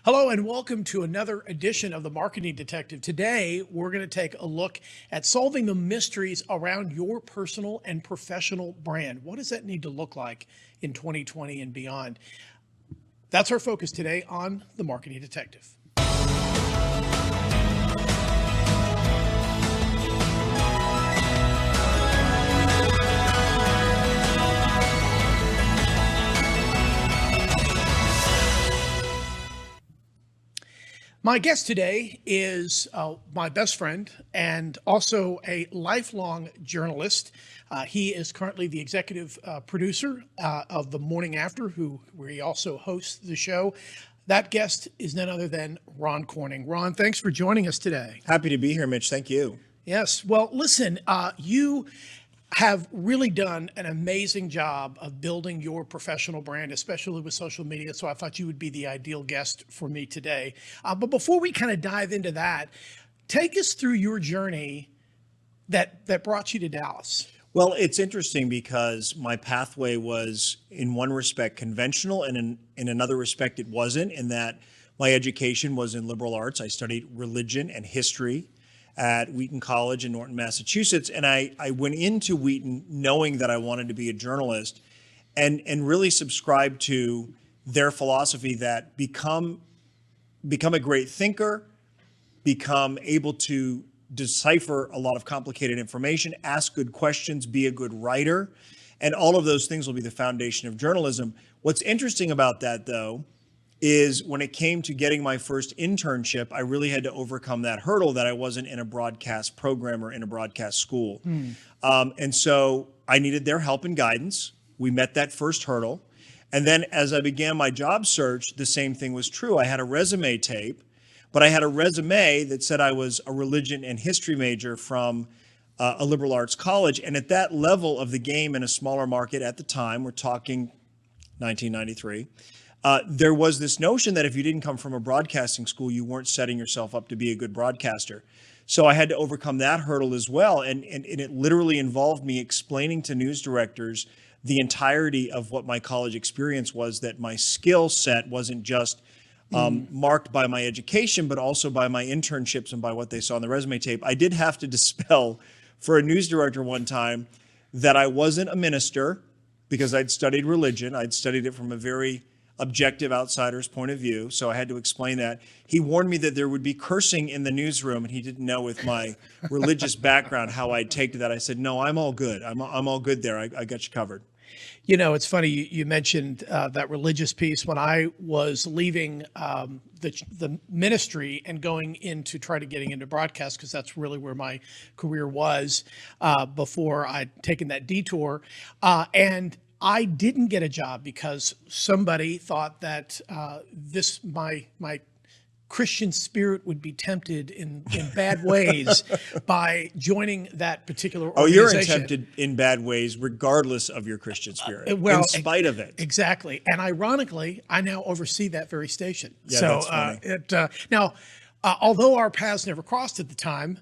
Hello and welcome to another edition of the Marketing Detective. Today, we're going to take a look at solving the mysteries around your personal and professional brand. What does that need to look like in 2020 and beyond? That's our focus today on the Marketing Detective. My guest today is my best friend and also a lifelong journalist. He is currently the executive producer of The Morning After, where he also hosts the show. That guest is none other than Ron Corning. Ron, thanks for joining us today. Happy to be here, Mitch. Thank you. Yes. Well, listen, you have really done an amazing job of building your professional brand, especially with social media. So I thought you would be the ideal guest for me today. But before we kind of dive into that, take us through your journey that brought you to Dallas. Well, it's interesting because my pathway was, in one respect, conventional, and in another respect, it wasn't, in that my education was in liberal arts. I studied religion and history at Wheaton College in Norton, Massachusetts. And I went into Wheaton knowing that I wanted to be a journalist and really subscribe to their philosophy that become a great thinker, become able to decipher a lot of complicated information, ask good questions, be a good writer, and all of those things will be the foundation of journalism. What's interesting about that, though, is when it came to getting my first internship, I really had to overcome that hurdle that I wasn't in a broadcast program or in a broadcast school. And so I needed their help and guidance. We met that first hurdle. And then as I began my job search, the same thing was true. I had a resume tape, but I had a resume that said I was a religion and history major from a liberal arts college. And at that level of the game in a smaller market at the time, we're talking 1993, there was this notion that if you didn't come from a broadcasting school, you weren't setting yourself up to be a good broadcaster. So I had to overcome that hurdle as well. And it literally involved me explaining to news directors the entirety of what my college experience was, that my skill set wasn't just marked by my education, but also by my internships and by what they saw on the resume tape. I did have to dispel for a news director one time that I wasn't a minister because I'd studied religion. I'd studied it from a very objective outsider's point of view. So I had to explain that. He warned me that there would be cursing in the newsroom, and he didn't know with my religious background how I'd take to that. I said, no, I'm all good. I'm all good there. I got you covered. You know, it's funny you mentioned that religious piece. When I was leaving the ministry and going into getting into broadcast, because that's really where my career was before I'd taken that detour, and I didn't get a job because somebody thought that my Christian spirit would be tempted in bad ways by joining that particular organization. Oh, you're tempted in bad ways regardless of your Christian spirit, in spite of it. Exactly. And ironically, I now oversee that very station. Yeah, that's funny. Now, although our paths never crossed at the time,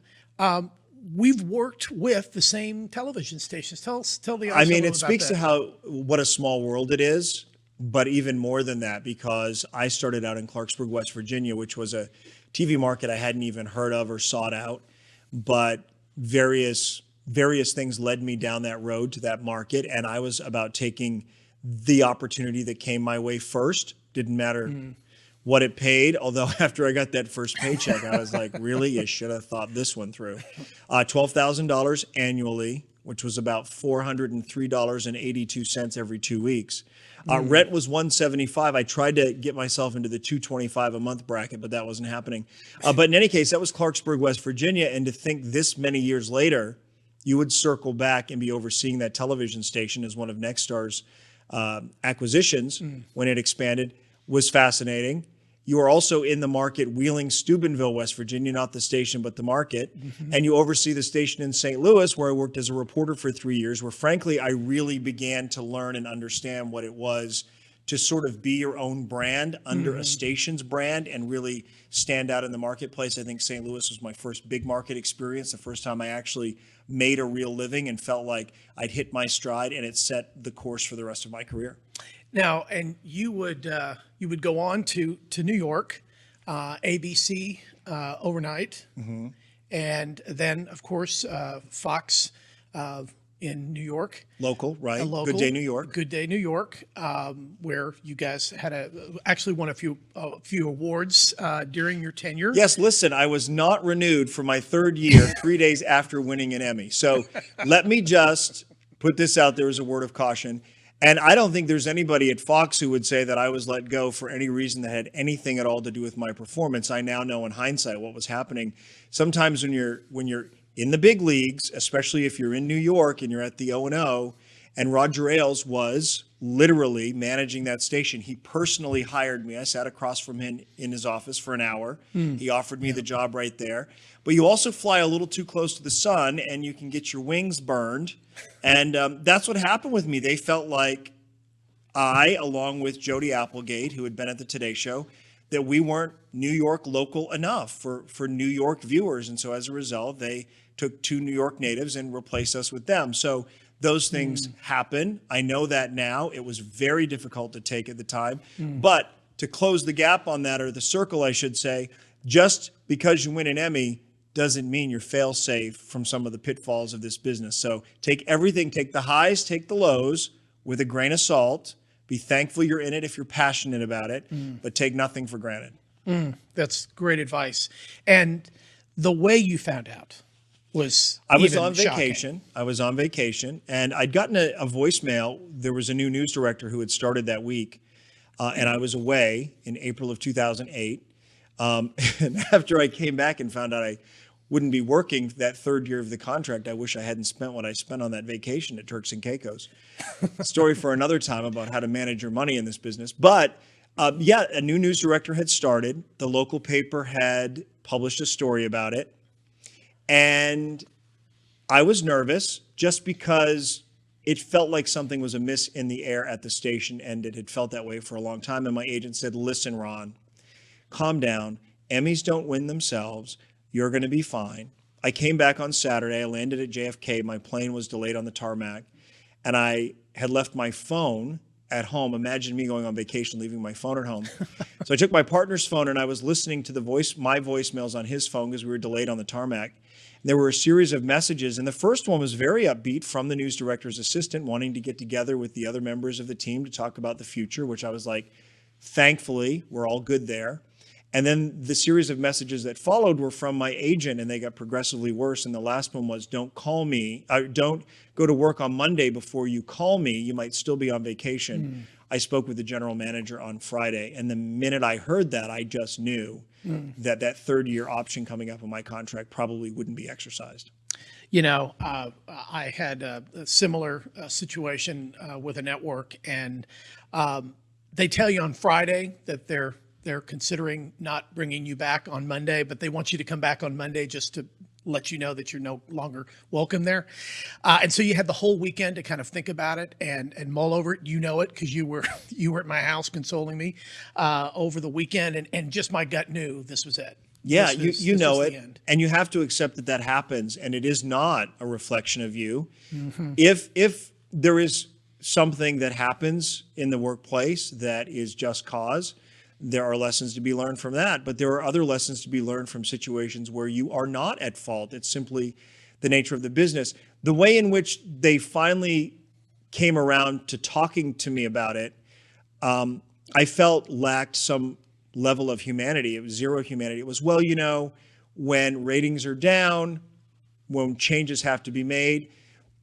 we've worked with the same television stations. Tell the audience. I mean, it speaks to what a small world it is, but even more than that, because I started out in Clarksburg, West Virginia, which was a TV market I hadn't even heard of or sought out, but various things led me down that road to that market, and I was about taking the opportunity that came my way first. Didn't matter what it paid, although after I got that first paycheck, I was like, really? You should have thought this one through. $12,000 annually, which was about $403.82 every 2 weeks. Rent was $175. I tried to get myself into the $225 a month bracket, but that wasn't happening. But in any case, that was Clarksburg, West Virginia. And to think this many years later, you would circle back and be overseeing that television station as one of Nexstar's acquisitions when it expanded was fascinating. You are also in the market, Wheeling, Steubenville, West Virginia, not the station, but the market. And you oversee the station in St. Louis, where I worked as a reporter for 3 years, where frankly, I really began to learn and understand what it was to sort of be your own brand under a station's brand and really stand out in the marketplace. I think St. Louis was my first big market experience, the first time I actually made a real living and felt like I'd hit my stride, and it set the course for the rest of my career. Now, and you would go on to New York, ABC overnight, and then, of course, Fox in New York. Local, right? Local. Good Day New York. Good Day New York, where you guys had actually won a few awards during your tenure. Yes, listen, I was not renewed for my third year 3 days after winning an Emmy. So let me just put this out there as a word of caution. And I don't think there's anybody at Fox who would say that I was let go for any reason that had anything at all to do with my performance. I now know in hindsight what was happening. Sometimes when you're in the big leagues, especially if you're in New York and you're at the O&O, and Roger Ailes was literally managing that station. He personally hired me. I sat across from him in his office for an hour. He offered me the job right there. But you also fly a little too close to the sun and you can get your wings burned. And that's what happened with me. They felt like I, along with Jody Applegate, who had been at the Today Show, that we weren't New York local enough for New York viewers. And so as a result, they took 2 New York natives and replaced us with them. So those things happen. I know that now. It was very difficult to take at the time. But to close the gap on that, or the circle, I should say, just because you win an Emmy doesn't mean you're fail-safe from some of the pitfalls of this business. So take everything, take the highs, take the lows with a grain of salt. Be thankful you're in it if you're passionate about it, but take nothing for granted. That's great advice. And the way you found out was I was even on shocking. vacation. I was on vacation, and I'd gotten a voicemail. There was a new news director who had started that week, and I was away in April of 2008. And after I came back and found out I wouldn't be working that third year of the contract, I wish I hadn't spent what I spent on that vacation at Turks and Caicos. Story for another time about how to manage your money in this business. But yeah, a new news director had started. The local paper had published a story about it. And I was nervous just because it felt like something was amiss in the air at the station, and it had felt that way for a long time. And my agent said, listen, Ron, calm down. Emmys don't win themselves. You're going to be fine. I came back on Saturday. I landed at JFK. My plane was delayed on the tarmac, and I had left my phone at home. Imagine me going on vacation, leaving my phone at home. So I took my partner's phone, and I was listening to my voicemails on his phone because we were delayed on the tarmac. There were a series of messages, and the first one was very upbeat from the news director's assistant wanting to get together with the other members of the team to talk about the future, which I was like, thankfully, we're all good there. And then the series of messages that followed were from my agent, and they got progressively worse. And the last one was, don't call me. Don't go to work on Monday before you call me. You might still be on vacation. I spoke with the general manager on Friday, and the minute I heard that, I just knew that that third year option coming up in my contract probably wouldn't be exercised. You know, I had a similar situation with a network, and they tell you on Friday that they're considering not bringing you back on Monday, but they want you to come back on Monday just to let you know that you're no longer welcome there. And so you had the whole weekend to kind of think about it and mull over it. You know it because you were at my house consoling me over the weekend, and just my gut knew this was it. Yeah, you know was it, the end. and you have to accept that that happens, and it is not a reflection of you. If there is something that happens in the workplace that is just cause, there are lessons to be learned from that, but there are other lessons to be learned from situations where you are not at fault. It's simply the nature of the business. The way in which they finally came around to talking to me about it, I felt lacked some level of humanity. It was zero humanity. It was, well, you know, when ratings are down, when changes have to be made,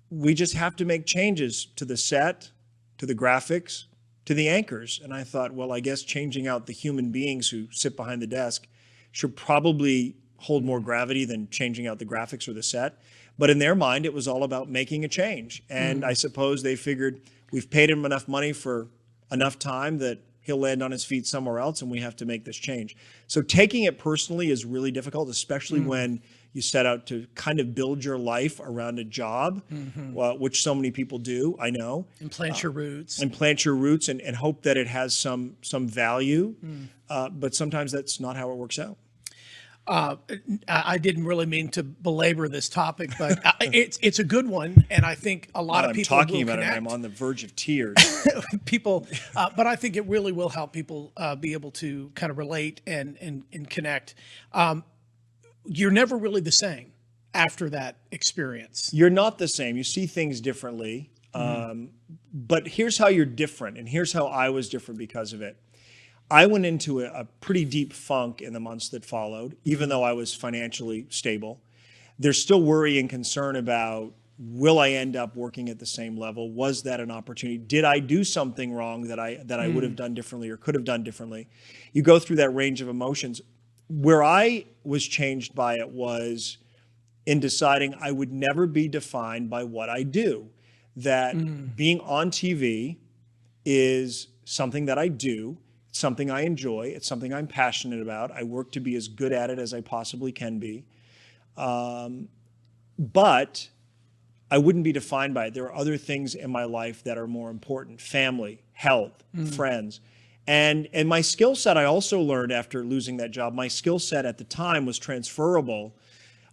we just have to make changes to the set, to the graphics, to the anchors. And I thought, well, I guess changing out the human beings who sit behind the desk should probably hold more gravity than changing out the graphics or the set. But in their mind, it was all about making a change. And I suppose they figured we've paid him enough money for enough time that he'll land on his feet somewhere else, and we have to make this change. So taking it personally is really difficult, especially when you set out to kind of build your life around a job, which so many people do, I know. And plant your roots. And plant your roots and hope that it has some value. But sometimes that's not how it works out. I didn't really mean to belabor this topic, but it's a good one, and I think a lot of I'm people talking will about it, and connect. I'm on the verge of tears. People, but I think it really will help people be able to kind of relate and connect. You're never really the same after that experience. You're not the same. You see things differently. But here's how you're different, and here's how I was different because of it. I went into a pretty deep funk in the months that followed, even though I was financially stable. There's still worry and concern about, will I end up working at the same level? Was that an opportunity? Did I do something wrong that I would have done differently or could have done differently? You go through that range of emotions. Where I was changed by it was in deciding I would never be defined by what I do. That being on TV is something that I do. It's something I enjoy. It's something I'm passionate about. I work to be as good at it as I possibly can be. But I wouldn't be defined by it. There are other things in my life that are more important: family, health, friends. And my skill set, I also learned after losing that job, my skill set at the time was transferable.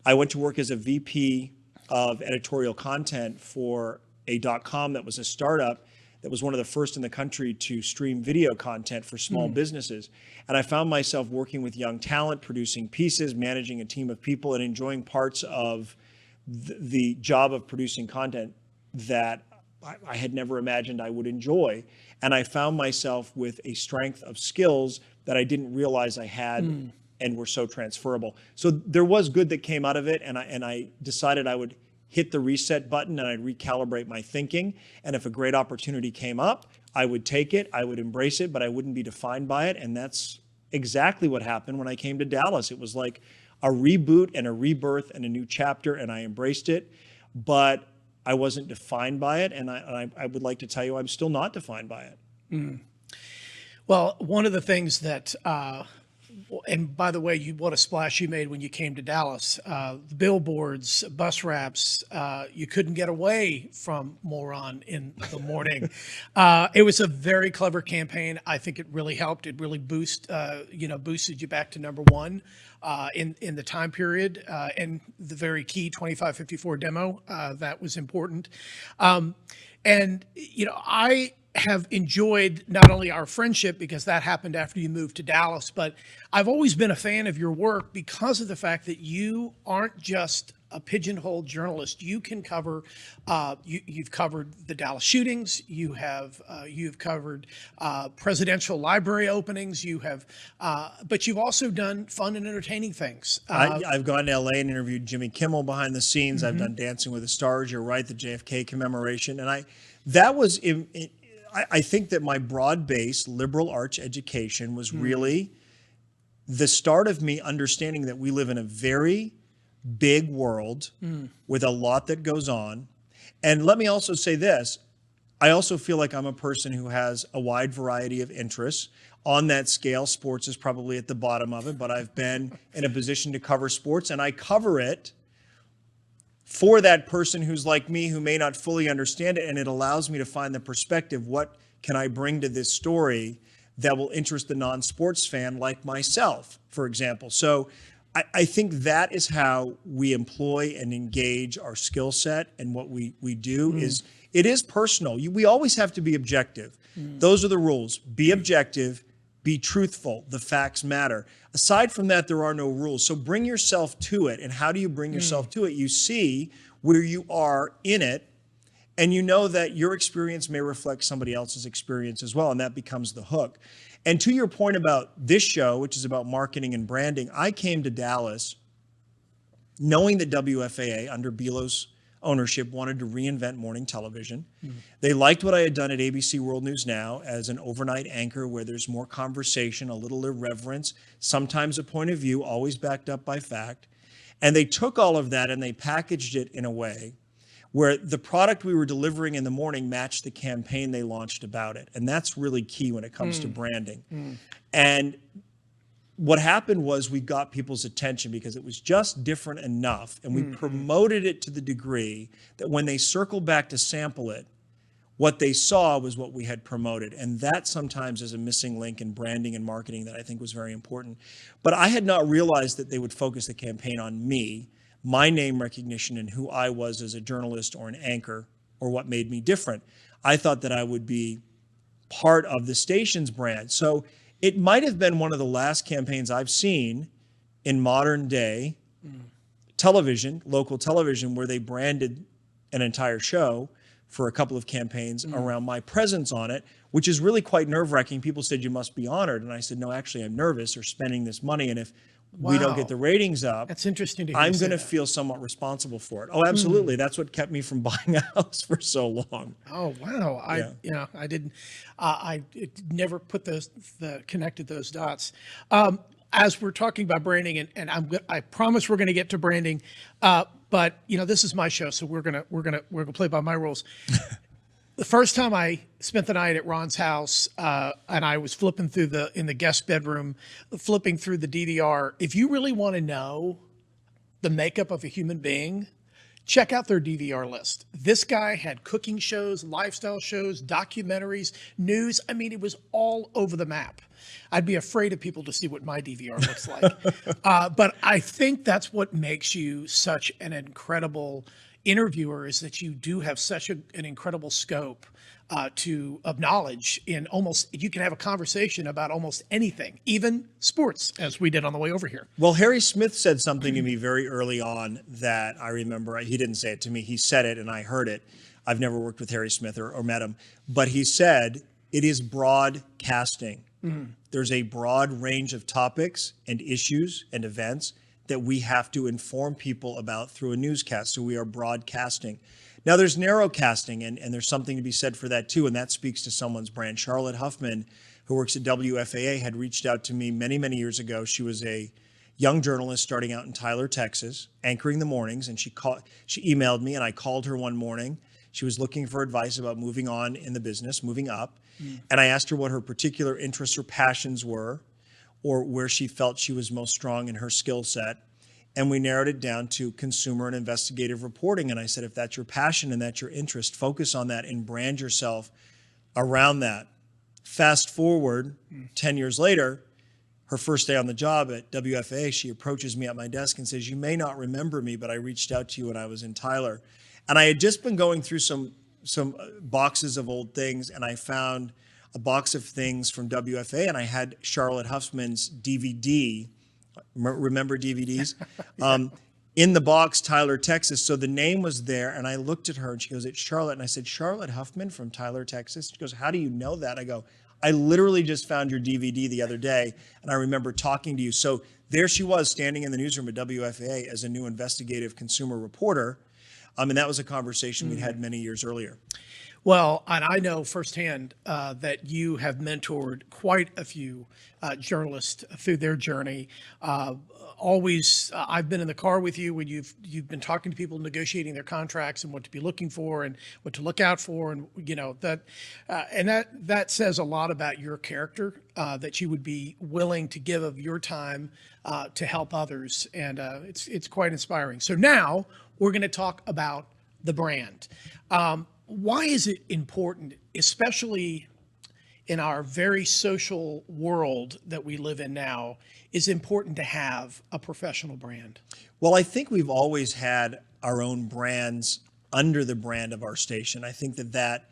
I went to work as a VP of editorial content for a .com that was a startup that was one of the first in the country to stream video content for small businesses. And I found myself working with young talent, producing pieces, managing a team of people, and enjoying parts of the job of producing content that I had never imagined I would enjoy. And I found myself with a strength of skills that I didn't realize I had and were so transferable. So there was good that came out of it, and I decided I would hit the reset button and I'd recalibrate my thinking. And if a great opportunity came up, I would take it, I would embrace it, but I wouldn't be defined by it. And that's exactly what happened when I came to Dallas. It was like a reboot and a rebirth and a new chapter, and I embraced it, but I wasn't defined by it. And I would like to tell you, I'm still not defined by it. Well, one of the things that, and by the way, what a splash you made when you came to Dallas. The billboards, bus wraps, you couldn't get away from Moron in the morning. It was a very clever campaign. I think it really helped. It really boosted you back to number one in the time period, and the very key 2554 demo that was important. And I have enjoyed not only our friendship, because that happened after you moved to Dallas, but I've always been a fan of your work because of the fact that you aren't just a pigeonholed journalist. You can cover, you've covered the Dallas shootings, you've covered presidential library openings, but you've also done fun and entertaining things. I've gone to LA and interviewed Jimmy Kimmel behind the scenes. I've done Dancing with the Stars. You're right, the JFK commemoration. And I think that my broad-based liberal arts education was really the start of me understanding that we live in a very big world with a lot that goes on. And let me also say this. I also feel like I'm a person who has a wide variety of interests. On that scale, sports is probably at the bottom of it, but I've been in a position to cover sports, and I cover it for that person who's like me, who may not fully understand it, and it allows me to find the perspective. What can I bring to this story that will interest the non-sports fan like myself, for example? So I think that is how we employ and engage our skill set, and what we do is, it is personal. We always have to be objective. Those are the rules. Be objective, be truthful. The facts matter. Aside from that, there are no rules. So bring yourself to it. And how do you bring yourself to it? You see where you are in it, and you know that your experience may reflect somebody else's experience as well, and that becomes the hook. And to your point about this show, which is about marketing and branding, I came to Dallas knowing that WFAA, under Belo's ownership, wanted to reinvent morning television. They liked what I had done at ABC World News Now as an overnight anchor, where there's more conversation, a little irreverence, sometimes a point of view, always backed up by fact. And they took all of that and they packaged it in a way where the product we were delivering in the morning matched the campaign they launched about it. And that's really key when it comes to branding. And what happened was, we got people's attention because it was just different enough, and we promoted it to the degree that when they circled back to sample it, What they saw was what we had promoted. And that sometimes is a missing link in branding and marketing that I think was very important. But I had not realized that they would focus the campaign on me, my name recognition, and who I was as a journalist or an anchor, or what made me different. I thought that I would be part of the station's brand. So it might have been one of the last campaigns I've seen in modern day television, local television, where they branded an entire show for a couple of campaigns around my presence on it, which is really quite nerve-wracking. People said, you must be honored. And I said, no, actually, I'm nervous. They're spending this money. And if we don't get the ratings up, That's interesting to hear I'm you say going to that. feel somewhat responsible for it. Oh, absolutely. That's what kept me from buying a house for so long. Oh wow! I didn't. Never put connected those dots. As we're talking about branding, and I promise we're going to get to branding, but this is my show, so we're gonna play by my rules. The first time I spent the night at Ron's house, and I was flipping through in the guest bedroom, flipping through the DVR. If you really want to know the makeup of a human being, check out their DVR list. This guy had cooking shows, lifestyle shows, documentaries, news. I mean, it was all over the map. I'd be afraid of people to see what my DVR looks like. But I think that's what makes you such an incredible interviewer, is that you do have such an incredible scope of knowledge in you can have a conversation about almost anything, even sports, as we did on the way over here. Well, Harry Smith said something to me very early on that I remember. He didn't say it to me. He said it and I heard it. I've never worked with Harry Smith or met him, but he said it is broadcasting. There's a broad range of topics and issues and events that we have to inform people about through a newscast. So we are broadcasting. Now there's narrowcasting, and there's something to be said for that too, and that speaks to someone's brand. Charlotte Huffman, who works at WFAA, had reached out to me many, many years ago. She was a young journalist starting out in Tyler, Texas, anchoring the mornings, and she emailed me, and I called her one morning. She was looking for advice about moving on in the business, moving up. And I asked her what her particular interests or passions were, or where she felt she was most strong in her skill set. And we narrowed it down to consumer and investigative reporting. And I said, if that's your passion and that's your interest, focus on that and brand yourself around that. Fast forward 10 years later, her first day on the job at WFAA, she approaches me at my desk and says, you may not remember me, but I reached out to you when I was in Tyler. And I had just been going through some boxes of old things, and I found a box of things from WFA, and I had Charlotte Huffman's DVD. Remember DVDs? In the box, Tyler, Texas. So the name was there, and I looked at her, and she goes, it's Charlotte. And I said, Charlotte Huffman from Tyler, Texas? She goes, how do you know that? I go, I literally just found your DVD the other day, and I remember talking to you. So there she was, standing in the newsroom at WFA as a new investigative consumer reporter. And that was a conversation we'd had many years earlier. Well, and I know firsthand that you have mentored quite a few journalists through their journey. I've been in the car with you when you've been talking to people, negotiating their contracts and what to be looking for and what to look out for, and that says a lot about your character, that you would be willing to give of your time to help others, and it's quite inspiring. So now we're going to talk about the brand. Why is it important, especially in our very social world that we live in now, is important to have a professional brand? Well, I think we've always had our own brands under the brand of our station. I think that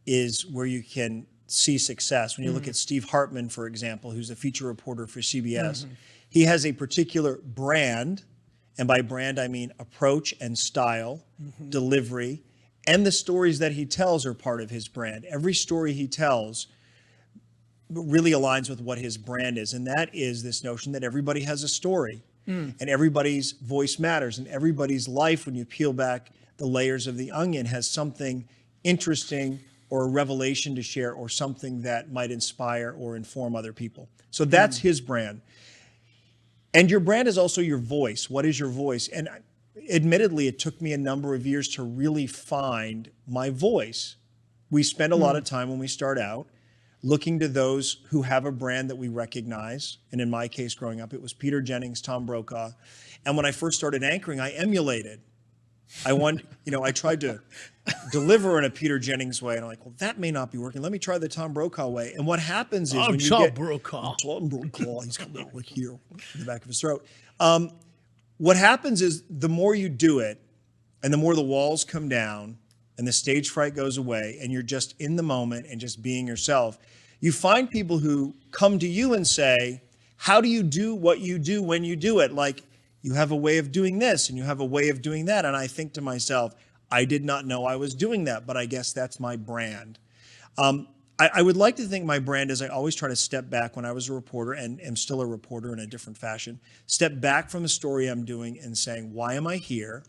is where you can see success. When you look at Steve Hartman, for example, who's a feature reporter for CBS, he has a particular brand, and by brand I mean approach and style, delivery, and the stories that he tells are part of his brand. Every story he tells really aligns with what his brand is, and that is this notion that everybody has a story, and everybody's voice matters, and everybody's life, when you peel back the layers of the onion, has something interesting or a revelation to share, or something that might inspire or inform other people. So that's his brand. And your brand is also your voice. What is your voice? And admittedly, it took me a number of years to really find my voice. We spend a lot of time when we start out looking to those who have a brand that we recognize. And in my case, growing up, it was Peter Jennings, Tom Brokaw. And when I first started anchoring, I emulated I tried to deliver in a Peter Jennings way, and I'm like, well, that may not be working. Let me try the Tom Brokaw way. And what happens is when you get Brokaw. Tom Brokaw, he's got that like here in the back of his throat. What happens is the more you do it, and the more the walls come down, and the stage fright goes away, and you're just in the moment and just being yourself, you find people who come to you and say, how do you do what you do when you do it? Like, you have a way of doing this and you have a way of doing that. And I think to myself, I did not know I was doing that, but I guess that's my brand. I would like to think my brand is I always try to step back when I was a reporter and am still a reporter in a different fashion, step back from the story I'm doing and saying, why am I here?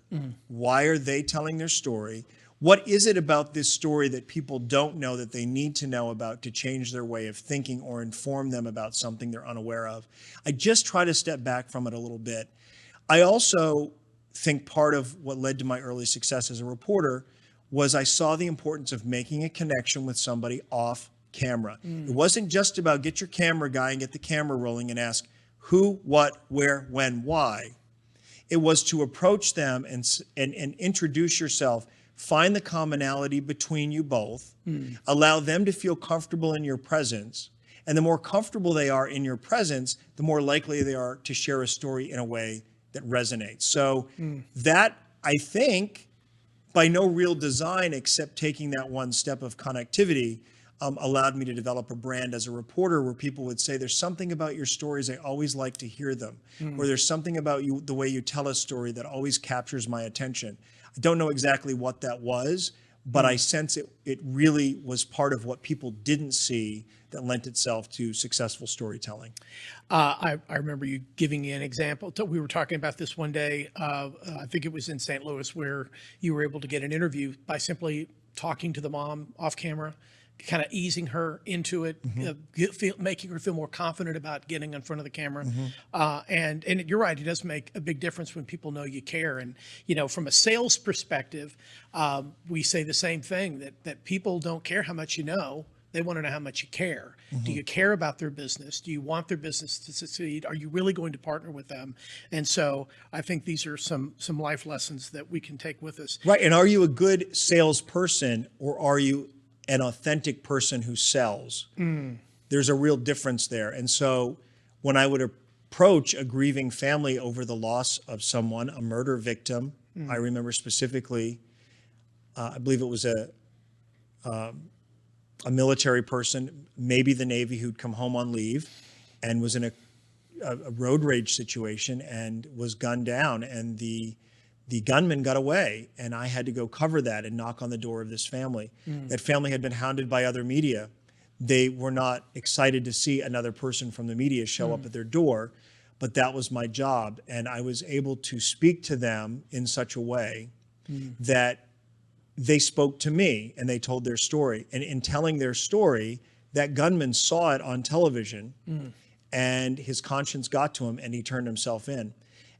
Why are they telling their story? What is it about this story that people don't know that they need to know about to change their way of thinking or inform them about something they're unaware of? I just try to step back from it a little bit. I also think part of what led to my early success as a reporter was I saw the importance of making a connection with somebody off camera. It wasn't just about get your camera guy and get the camera rolling and ask who, what, where, when, why. It was to approach them and introduce yourself, find the commonality between you both, allow them to feel comfortable in your presence. And the more comfortable they are in your presence, the more likely they are to share a story in a way that resonates. So that, I think, by no real design except taking that one step of connectivity, allowed me to develop a brand as a reporter where people would say, there's something about your stories, I always like to hear them. Or there's something about you, the way you tell a story that always captures my attention. I don't know exactly what that was, but I sense it really was part of what people didn't see that lent itself to successful storytelling. I remember you giving me an example. We were talking about this one day. I think it was in St. Louis where you were able to get an interview by simply talking to the mom off camera, kind of easing her into it, making her feel more confident about getting in front of the camera. And you're right, it does make a big difference when people know you care. And, from a sales perspective, we say the same thing, that people don't care how much you know. They want to know how much you care. Do you care about their business? Do you want their business to succeed? Are you really going to partner with them? And so I think these are some life lessons that we can take with us. Right. And are you a good salesperson, or are you an authentic person who sells? There's a real difference there. And so when I would approach a grieving family over the loss of someone, a murder victim, I remember specifically, I believe it was a military person, maybe the Navy, who'd come home on leave and was in a road rage situation and was gunned down, and the gunman got away, and I had to go cover that and knock on the door of this family. That family had been hounded by other media. They were not excited to see another person from the media show up at their door, but that was my job. And I was able to speak to them in such a way that they spoke to me and they told their story. And in telling their story, that gunman saw it on television and his conscience got to him and he turned himself in.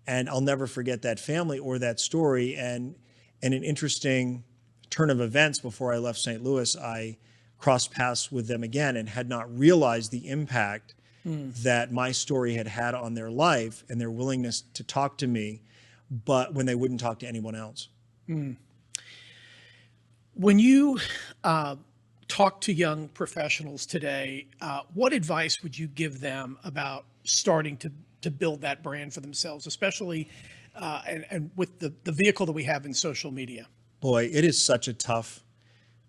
And I'll never forget that family or that story. And an interesting turn of events, before I left St. Louis, I crossed paths with them again and had not realized the impact that my story had had on their life and their willingness to talk to me, but when they wouldn't talk to anyone else. When you talk to young professionals today, what advice would you give them about starting to build that brand for themselves, especially and with the vehicle that we have in social media? Boy, it is such a tough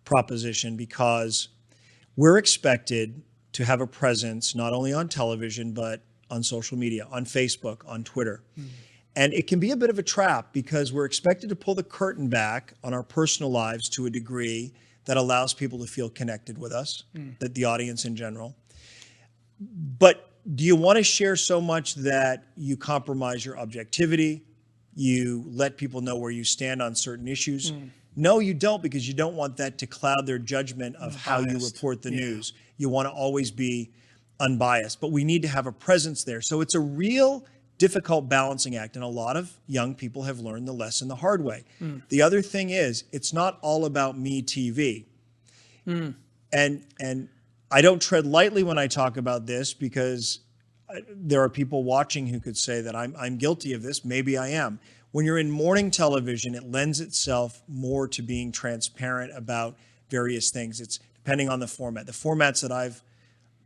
proposition because we're expected to have a presence not only on television, but on social media, on Facebook, on Twitter. And it can be a bit of a trap because we're expected to pull the curtain back on our personal lives to a degree that allows people to feel connected with us, that the audience in general. But do you want to share so much that you compromise your objectivity? You let people know where you stand on certain issues? No, you don't, because you don't want that to cloud their judgment of how you report the news. You want to always be unbiased, but we need to have a presence there. So it's a real difficult balancing act, and a lot of young people have learned the lesson the hard way. The other thing is, it's not all about me TV. And I don't tread lightly when I talk about this, because there are people watching who could say that I'm guilty of this. Maybe I am. When you're in morning television, it lends itself more to being transparent about various things. It's depending on the format. The formats that I've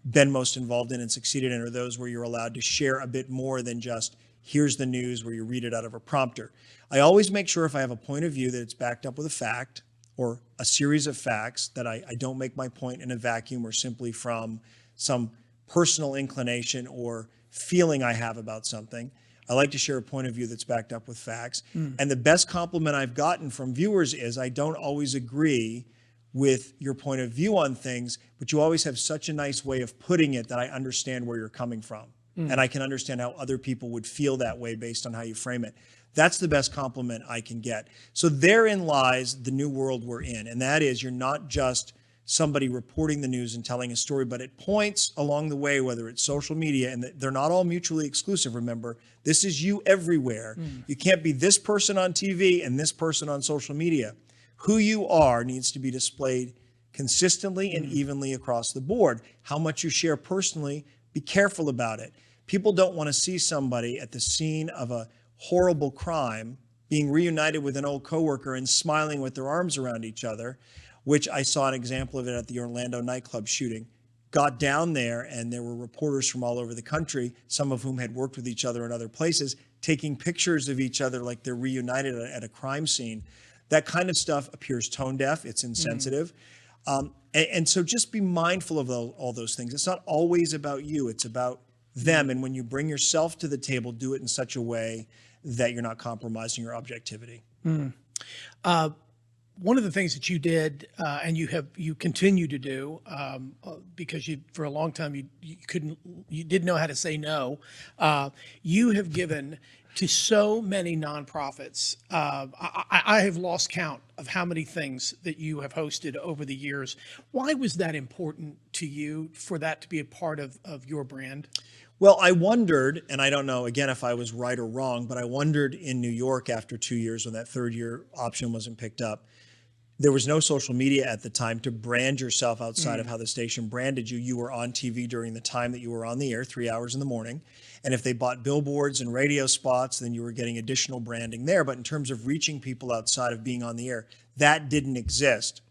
been most involved in and succeeded in are those where you're allowed to share a bit more than just here's the news where you read it out of a prompter. I always make sure if I have a point of view that it's backed up with a fact or a series of facts, that I don't make my point in a vacuum or simply from some personal inclination or feeling I have about something. I like to share a point of view that's backed up with facts. And the best compliment I've gotten from viewers is I don't always agree with your point of view on things, but you always have such a nice way of putting it that I understand where you're coming from. And I can understand how other people would feel that way based on how you frame it. That's the best compliment I can get. So therein lies the new world we're in. And that is, you're not just somebody reporting the news and telling a story, but it points along the way, whether it's social media, and they're not all mutually exclusive. Remember, this is you everywhere. You can't be this person on TV and this person on social media. Who you are needs to be displayed consistently and evenly across the board. How much you share personally, be careful about it. People don't want to see somebody at the scene of a horrible crime being reunited with an old coworker and smiling with their arms around each other, which I saw an example of it at the Orlando nightclub shooting. Got down there and there were reporters from all over the country, some of whom had worked with each other in other places, taking pictures of each other like they're reunited at a crime scene. That kind of stuff appears tone deaf. It's insensitive. And so just be mindful of all those things. It's not always about you. It's about them. And when you bring yourself to the table, do it in such a way that you're not compromising your objectivity. One of the things that you did, and you continue to do, because you for a long time you didn't know how to say no. You have given to so many nonprofits. I have lost count of how many things that you have hosted over the years. Why was that important to you for that to be a part of your brand? Well, I wondered, and I don't know, again, if I was right or wrong, but I wondered in New York after 2 years when that third year option wasn't picked up, there was no social media at the time to brand yourself outside of how the station branded you. You were on TV during the time that you were on the air, 3 hours in the morning. And if they bought billboards and radio spots, then you were getting additional branding there. But in terms of reaching people outside of being on the air, that didn't exist.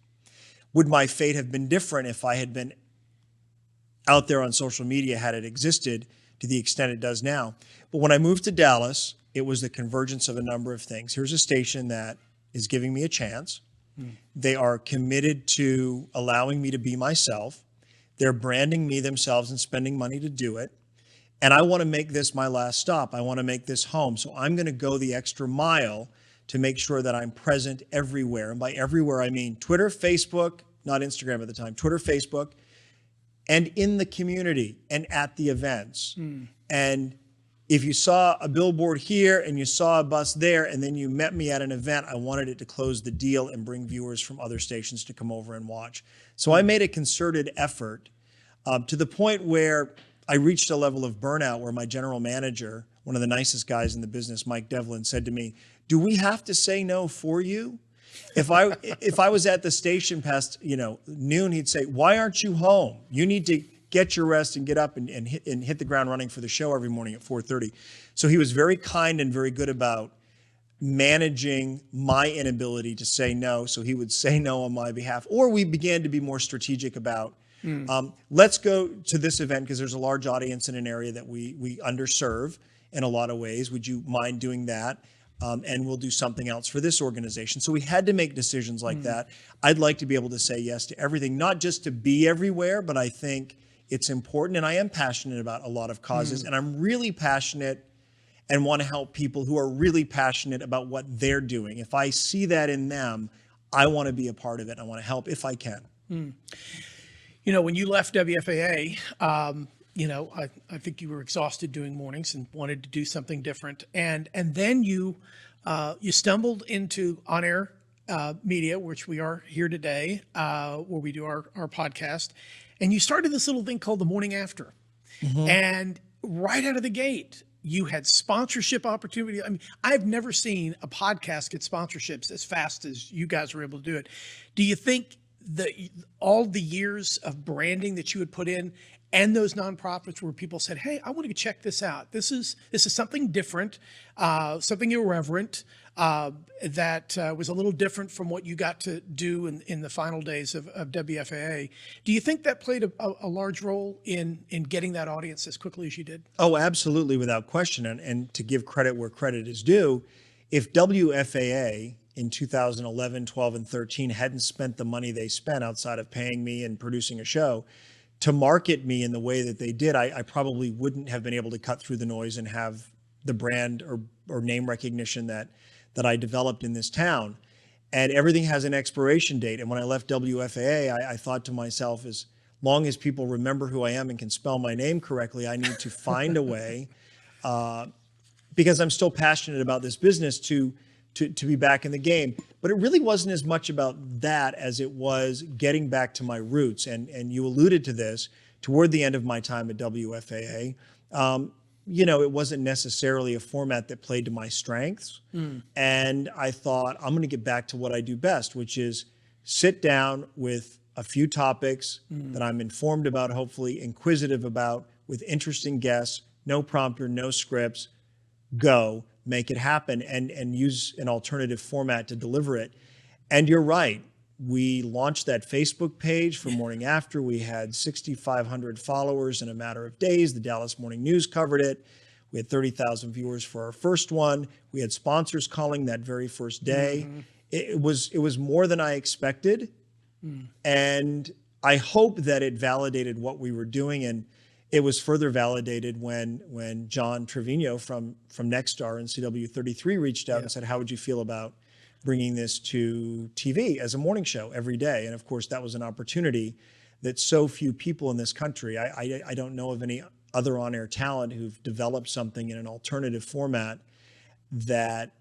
Would my fate have been different if I had been out there on social media had it existed to the extent it does now? But when I moved to Dallas, it was the convergence of a number of things. Here's a station that is giving me a chance. They are committed to allowing me to be myself. They're branding me themselves and spending money to do it. And I want to make this my last stop. I want to make this home. So I'm going to go the extra mile to make sure that I'm present everywhere. And by everywhere, I mean Twitter, Facebook, not Instagram at the time, Twitter, Facebook, and in the community and at the events. And if you saw a billboard here and you saw a bus there and then you met me at an event, I wanted it to close the deal and bring viewers from other stations to come over and watch. So I made a concerted effort to the point where I reached a level of burnout where my general manager, one of the nicest guys in the business, Mike Devlin, said to me, "Do we have to say no for you?" If I was at the station past noon, he'd say, "Why aren't you home? You need to get your rest and get up and hit the ground running for the show every morning at 4:30. So he was very kind and very good about managing my inability to say no. So he would say no on my behalf. Or we began to be more strategic about, let's go to this event because there's a large audience in an area that we underserve in a lot of ways. Would you mind doing that? And we'll do something else for this organization. So we had to make decisions like that. I'd like to be able to say yes to everything, not just to be everywhere, but I think it's important. And I am passionate about a lot of causes. And I'm really passionate and want to help people who are really passionate about what they're doing. If I see that in them, I want to be a part of it. I want to help if I can. When you left WFAA, I think you were exhausted doing mornings and wanted to do something different. And then you stumbled into on-air media, which we are here today, where we do our podcast. And you started this little thing called The Morning After. And right out of the gate, you had sponsorship opportunity. I mean, I've never seen a podcast get sponsorships as fast as you guys were able to do it. Do you think all the years of branding that you had put in and those nonprofits where people said, "Hey, I want to check this out. This is something different, something irreverent that was a little different from what you got to do in the final days of WFAA." Do you think that played a large role in getting that audience as quickly as you did? Oh, absolutely, without question. And to give credit where credit is due, if WFAA in 2011, 12, and 13 hadn't spent the money they spent outside of paying me and producing a show to market me in the way that they did, I probably wouldn't have been able to cut through the noise and have the brand or name recognition that I developed in this town. And everything has an expiration date. And when I left WFAA, I thought to myself, as long as people remember who I am and can spell my name correctly, I need to find a way, because I'm still passionate about this business, to be back in the game. But it really wasn't as much about that as it was getting back to my roots. And you alluded to this toward the end of my time at WFAA. It wasn't necessarily a format that played to my strengths. And I thought, I'm going to get back to what I do best, which is sit down with a few topics that I'm informed about, hopefully inquisitive about, with interesting guests, no prompter, no scripts, go make it happen, and use an alternative format to deliver it. And you're right. We launched that Facebook page for Morning After. We had 6,500 followers in a matter of days. The Dallas Morning News covered it. We had 30,000 viewers for our first one. We had sponsors calling that very first day. It was more than I expected. And I hope that it validated what we were doing. And it was further validated when John Trevino from Nexstar and CW33 reached out and said, "How would you feel about bringing this to TV as a morning show every day?" And of course, that was an opportunity that so few people in this country, I don't know of any other on-air talent who've developed something in an alternative format that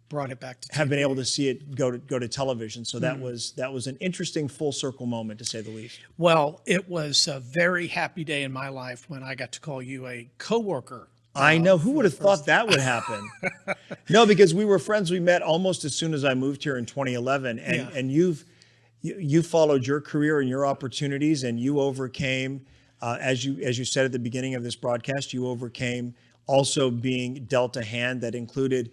Brought it back to have been TV. able to see it go to television. So that was an interesting full circle moment, to say the least. Well, it was a very happy day in my life when I got to call you a coworker. I know. Who would have thought that would happen? No, because we were friends. We met almost as soon as I moved here in 2011, and you followed your career and your opportunities, and you overcame, as you said at the beginning of this broadcast, you overcame also being dealt a hand that included,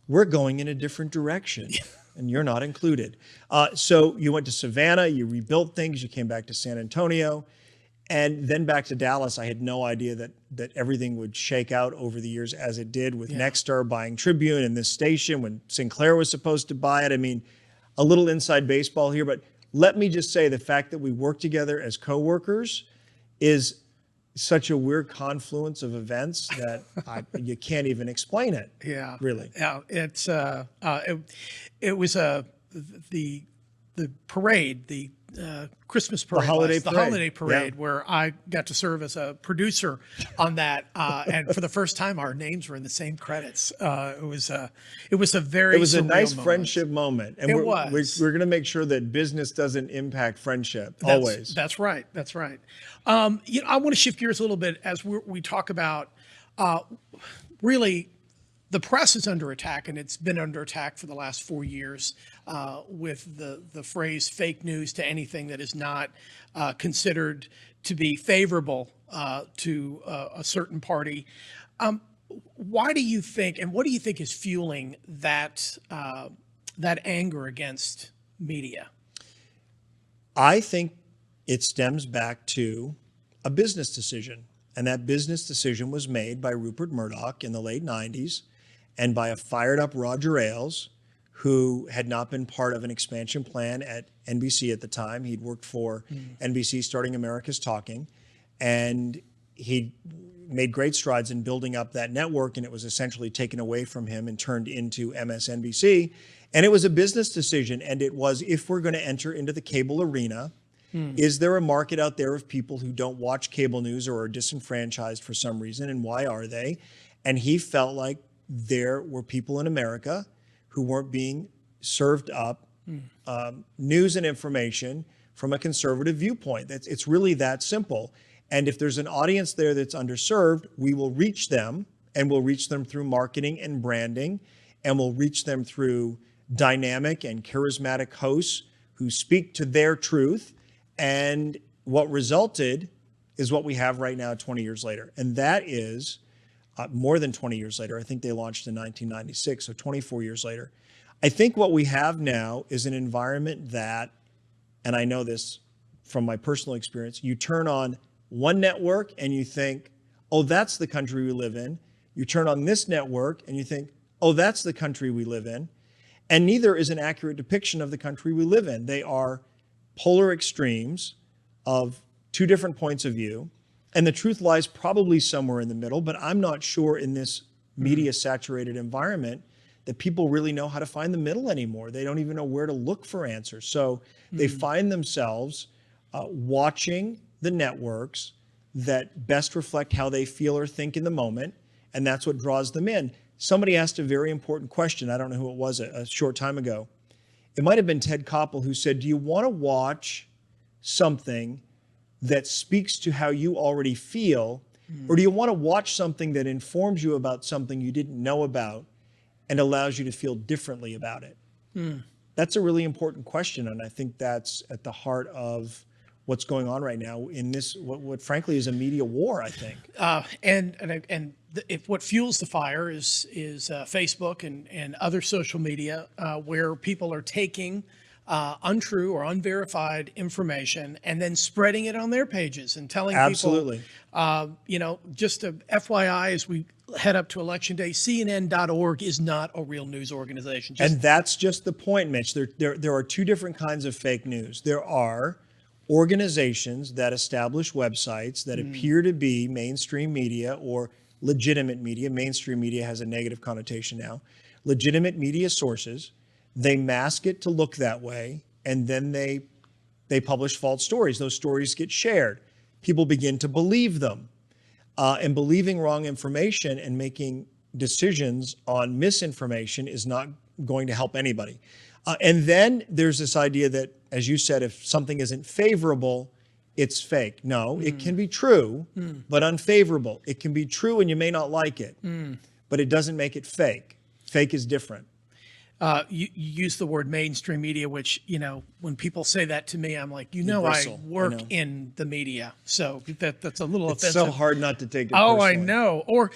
we're going in a different direction, and you're not included. So you went to Savannah, you rebuilt things, you came back to San Antonio, and then back to Dallas. I had no idea that everything would shake out over the years as it did, with Nexstar buying Tribune and this station when Sinclair was supposed to buy it. I mean, a little inside baseball here, but let me just say the fact that we work together as coworkers is such a weird confluence of events that you can't even explain it. Yeah, really. Yeah, it's it was the parade, the Christmas parade, holiday the parade. holiday parade, Yeah. where I got to serve as a producer on that, and for the first time, our names were in the same credits. It was a very It was a surreal nice moment. friendship moment, and It we're was. going to make sure that business doesn't impact friendship always. That's right. That's right. I want to shift gears a little bit as we talk about really the press is under attack, and it's been under attack for the last 4 years with the phrase "fake news" to anything that is not considered to be favorable to a certain party. Why do you think, and what do you think is fueling that anger against media? I think it stems back to a business decision. And that business decision was made by Rupert Murdoch in the late 90s and by a fired up Roger Ailes, who had not been part of an expansion plan at NBC at the time. He'd worked for NBC starting America's Talking, and he made great strides in building up that network, and it was essentially taken away from him and turned into MSNBC. And it was a business decision, and it was, if we're going to enter into the cable arena, is there a market out there of people who don't watch cable news or are disenfranchised for some reason, and why are they? And he felt like there were people in America who weren't being served up news and information from a conservative viewpoint. It's really that simple. And if there's an audience there that's underserved, we will reach them, and we'll reach them through marketing and branding, and we'll reach them through dynamic and charismatic hosts who speak to their truth. And what resulted is what we have right now 20 years later. And that is more than 20 years later. I think they launched in 1996, so 24 years later. I think what we have now is an environment that, and I know this from my personal experience, you turn on one network and you think, oh, that's the country we live in. You turn on this network and you think, oh, that's the country we live in. And neither is an accurate depiction of the country we live in. They are polar extremes of two different points of view. And the truth lies probably somewhere in the middle, but I'm not sure in this media saturated environment that people really know how to find the middle anymore. They don't even know where to look for answers. So they find themselves watching the networks that best reflect how they feel or think in the moment. And that's what draws them in. Somebody asked a very important question. I don't know who it was a short time ago. It might have been Ted Koppel who said, do you want to watch something that speaks to how you already feel, or do you want to watch something that informs you about something you didn't know about and allows you to feel differently about it? That's a really important question, and I think that's at the heart of what's going on right now in this, what frankly is a media war, I think. If what fuels the fire is Facebook and other social media, where people are taking untrue or unverified information and then spreading it on their pages and telling Absolutely. people, just a FYI, as we head up to Election Day, CNN.org is not a real news organization. And that's just the point, Mitch. There are two different kinds of fake news. There are organizations that establish websites that appear to be mainstream media or legitimate media. Mainstream media has a negative connotation now. Legitimate media sources. They mask it to look that way, and then they publish false stories. Those stories get shared. People begin to believe them. And believing wrong information and making decisions on misinformation is not going to help anybody. And then there's this idea that, as you said, if something isn't favorable, it's fake. No, it can be true, but unfavorable. It can be true and you may not like it, but it doesn't make it fake. Fake is different. You use the word mainstream media, which, when people say that to me, I'm like, I work in the media. So that's a little It's offensive. so hard not to take it Oh, personally. I know.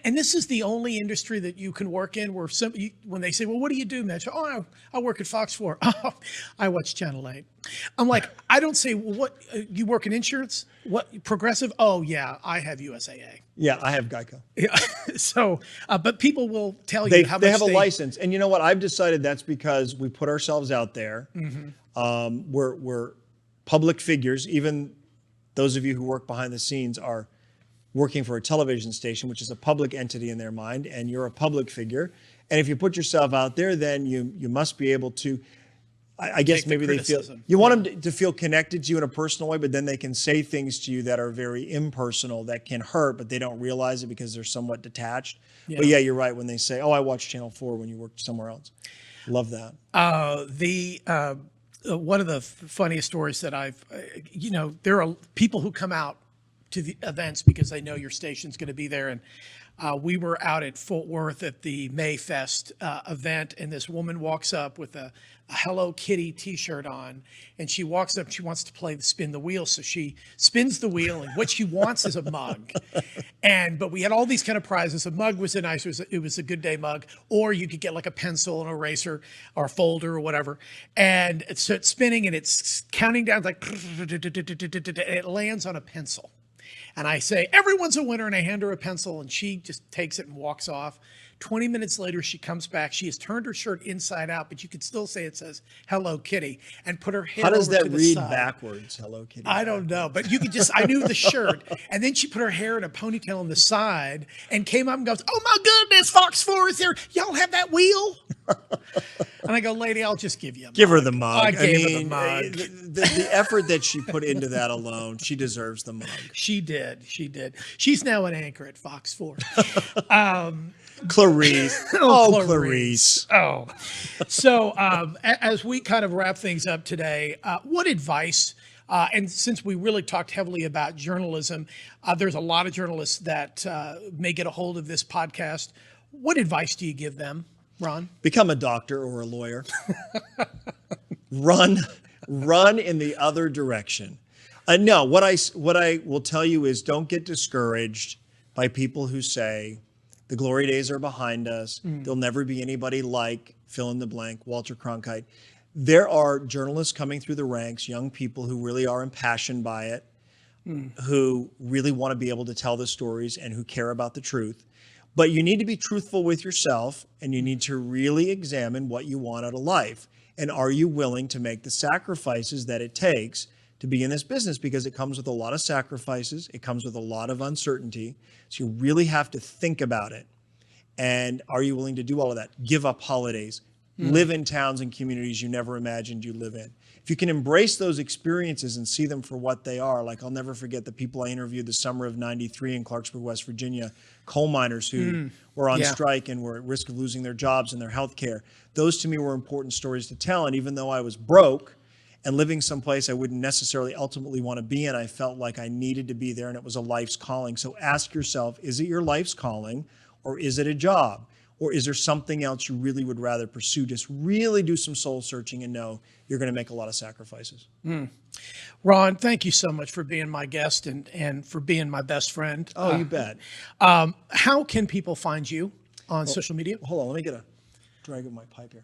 And this is the only industry that you can work in where when they say, well, what do you do, Mitch? Oh, I work at Fox 4. Oh, I watch Channel 8. I'm like, I don't say, well, what, you work in insurance? What, Progressive? Oh, yeah, I have USAA. Yeah, I have Geico. Yeah. So, but people will tell They you how much they have a license. And you know what? I've decided that's because we put ourselves out there. We're public figures. Even those of you who work behind the scenes are working for a television station, which is a public entity in their mind, and you're a public figure. And if you put yourself out there, then you must be able to, I guess maybe they feel, you want them to feel connected to you in a personal way, but then they can say things to you that are very impersonal that can hurt, but they don't realize it because they're somewhat detached. Yeah. But yeah, you're right when they say, oh, I watched Channel 4 when you worked somewhere else. Love that. One of the funniest stories that there are people who come out to the events because they know your station's going to be there. And we were out at Fort Worth at the Mayfest event, and this woman walks up with a Hello Kitty T-shirt on, and she walks up. She wants to spin the wheel, so she spins the wheel, and what she wants is a mug. But we had all these kind of prizes. A mug was it was a Good Day mug, or you could get like a pencil, an eraser, or a folder, or whatever. And so it's spinning, and it's counting down like, and it lands on a pencil. And I say, everyone's a winner, and I hand her a pencil, and she just takes it and walks off. 20 minutes later, she comes back. She has turned her shirt inside out, but you could still say it says Hello Kitty, and put her head How does over that to the read side. backwards, Hello Kitty? I don't know, but you could I knew the shirt. And then she put her hair in a ponytail on the side and came up and goes, oh my goodness, Fox 4 is there. Y'all have that wheel? And I go, lady, I'll just give you a mug. Give her the mug. I gave her the mug. The effort that she put into that alone, she deserves the mug. She did. She's now an anchor at Fox 4. Clarice. Oh, Clarice. Oh. So as we kind of wrap things up today, what advice, and since we really talked heavily about journalism, there's a lot of journalists that may get a hold of this podcast. What advice do you give them, Ron? Become a doctor or a lawyer. Run in the other direction. No, what I will tell you is don't get discouraged by people who say the glory days are behind us. There'll never be anybody like fill in the blank, Walter Cronkite. There are journalists coming through the ranks, young people who really are impassioned by it, who really want to be able to tell the stories and who care about the truth. But you need to be truthful with yourself, and you need to really examine what you want out of life. And are you willing to make the sacrifices that it takes to be in this business? Because it comes with a lot of sacrifices. It comes with a lot of uncertainty. So you really have to think about it. And are you willing to do all of that? Give up holidays, live in towns and communities you never imagined you'd live in. If you can embrace those experiences and see them for what they are, like I'll never forget the people I interviewed the summer of '93 in Clarksburg, West Virginia, coal miners who were on strike and were at risk of losing their jobs and their health care. Those to me were important stories to tell. And even though I was broke and living someplace I wouldn't necessarily ultimately want to be in, I felt like I needed to be there and it was a life's calling. So ask yourself, is it your life's calling or is it a job? Or is there something else you really would rather pursue? Just really do some soul searching and know you're going to make a lot of sacrifices. Ron, thank you so much for being my guest and for being my best friend. Oh, you bet. How can people find you on social media? Hold on, let me get a drag of my pipe here.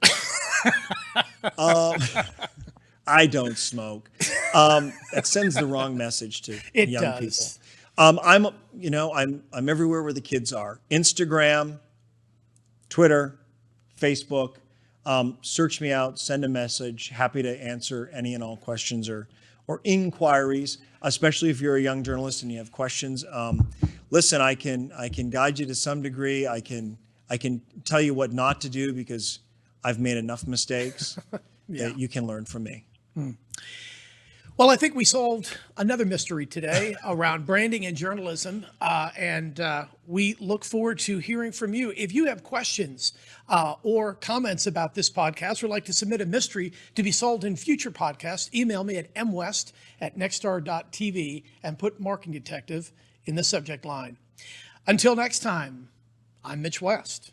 I don't smoke. That sends the wrong message to young people. I'm everywhere where the kids are. Instagram, Twitter, Facebook. Search me out, send a message. Happy to answer any and all questions or inquiries, especially if you're a young journalist and you have questions. Listen, I can guide you to some degree. I can tell you what not to do because I've made enough mistakes that you can learn from me. Well, I think we solved another mystery today around branding and journalism, and we look forward to hearing from you. If you have questions or comments about this podcast or like to submit a mystery to be solved in future podcasts, email me at mwest@nexstar.tv and put Marketing Detective in the subject line. Until next time, I'm Mitch West.